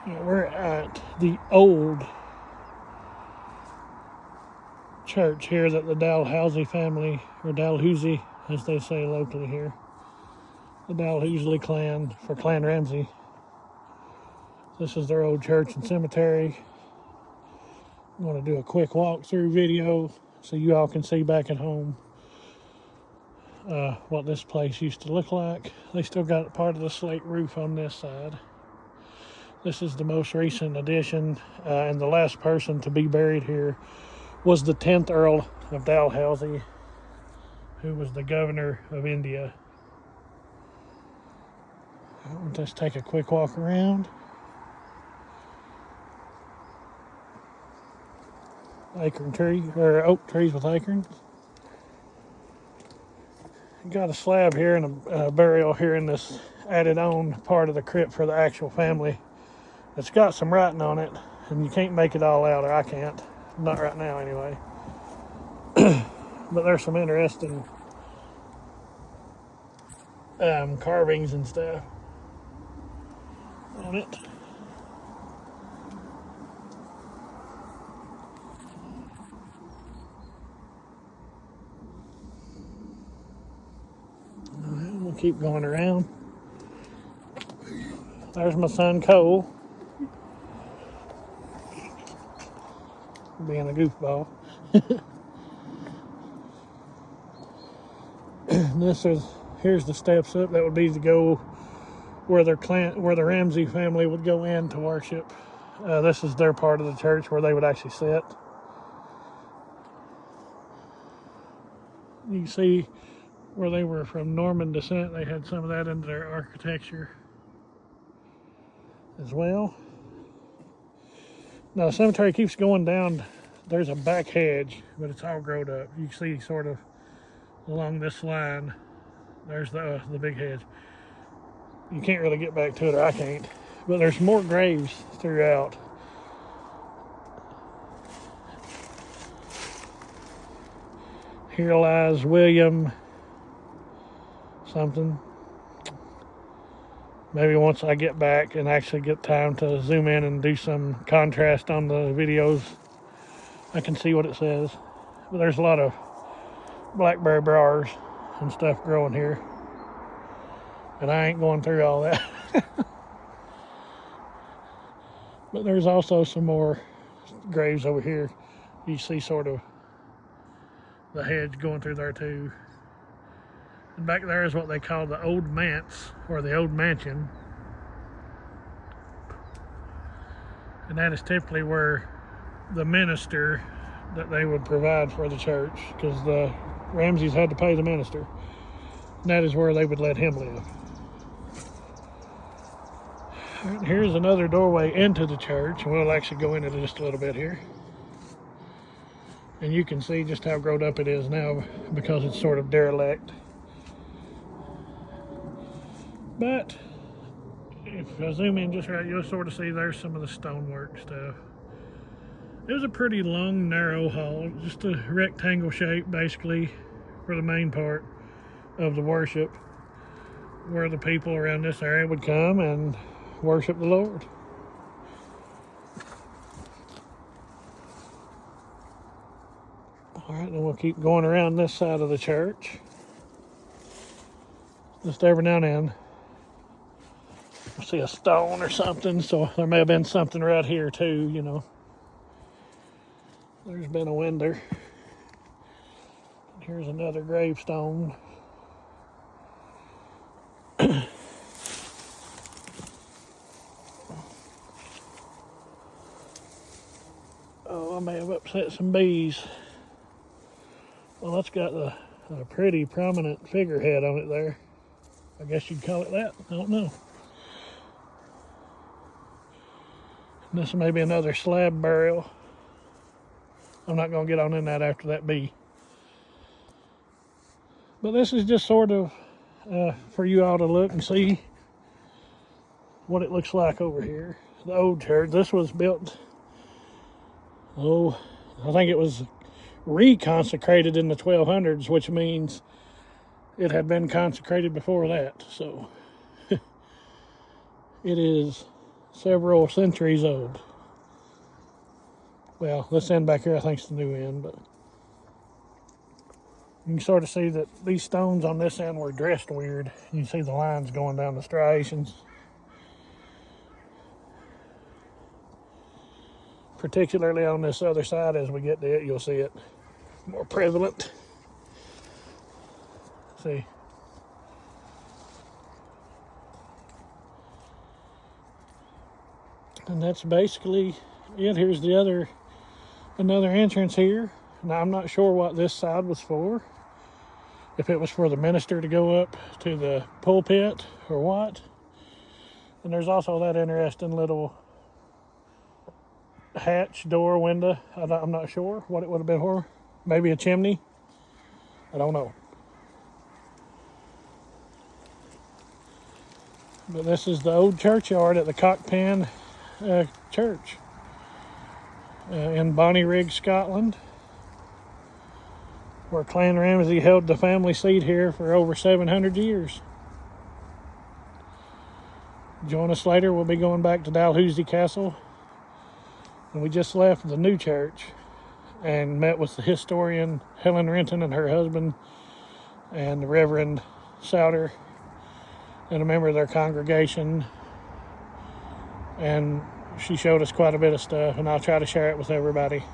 We're at the old church here that the Dalhousie family, or Dalhousie as they say locally here, the Dalhousie clan for Clan Ramsay. This is their old church and cemetery. I'm going to do a quick walkthrough video so you all can see back at home what this place used to look like. They still got part of the slate roof on this side. This is the most recent addition, and the last person to be buried here was the 10th Earl of Dalhousie, who was the governor of India. I'll just take a quick walk around. Acorn tree, or oak trees with acorns. Got a slab here and a burial here in this added on part of the crypt for the actual family. It's got some writing on it, and you can't make it all out, or I can't. Not right now, anyway. But there's some interesting carvings and stuff on it. We'll keep going around. There's my son Cole, being a goofball. And here's the steps up. That would be to go where the Ramsay family would go in to worship. This is their part of the church where they would actually sit. You can see where they were from Norman descent. They had some of that into their architecture as well. Now the cemetery keeps going down. There's a back hedge, but it's all grown up. You can see sort of along this line, there's the big hedge. You can't really get back to it, or I can't. But there's more graves throughout. Here lies William something. Maybe once I get back and actually get time to zoom in and do some contrast on the videos, I can see what it says. But there's a lot of blackberry briars and stuff growing here, and I ain't going through all that. But there's also some more graves over here. You see sort of the hedge going through there too. And back there is what they call the old manse, or the old mansion. And that is typically where the minister that they would provide for the church, because the Ramsays had to pay the minister. And that is where they would let him live. And here's another doorway into the church, and we'll actually go into it just a little bit here. And you can see just how grown up it is now because it's sort of derelict. But if I zoom in just right, you'll sort of see there's some of the stonework stuff. It was a pretty long, narrow hall, just a rectangle shape basically for the main part of the worship, where the people around this area would come and worship the Lord. All right, then we'll keep going around this side of the church. Just every now and then I see a stone or something, so there may have been something right here too, you know. There's been a window. Here's another gravestone. Oh, I may have upset some bees. Well, that's got a pretty prominent figurehead on it there. I guess you'd call it that. I don't know. This may be another slab burial. I'm not going to get on in that after that bee. But this is just sort of for you all to look and see what it looks like over here. The old church. This was built, I think it was reconsecrated in the 1200s, which means it had been consecrated before that. So it is several centuries old. Well, this end back here I think is the new end, but you can sort of see that these stones on this end were dressed weird. You can see the lines going down the striations. Particularly on this other side, as we get to it, you'll see it more prevalent. See? And that's basically it. Here's another entrance here. Now, I'm not sure what this side was for. If it was for the minister to go up to the pulpit or what. And there's also that interesting little hatch door window. I'm not sure what it would have been for. Maybe a chimney. I don't know. But this is the old churchyard at the Cockpen church in Bonnyrigg, Scotland, where Clan Ramsay held the family seat here for over 700 years. Join us later. We'll be going back to Dalhousie Castle. And we just left the new church and met with the historian Helen Renton and her husband and the Reverend Souter and a member of their congregation. And she showed us quite a bit of stuff, and I'll try to share it with everybody.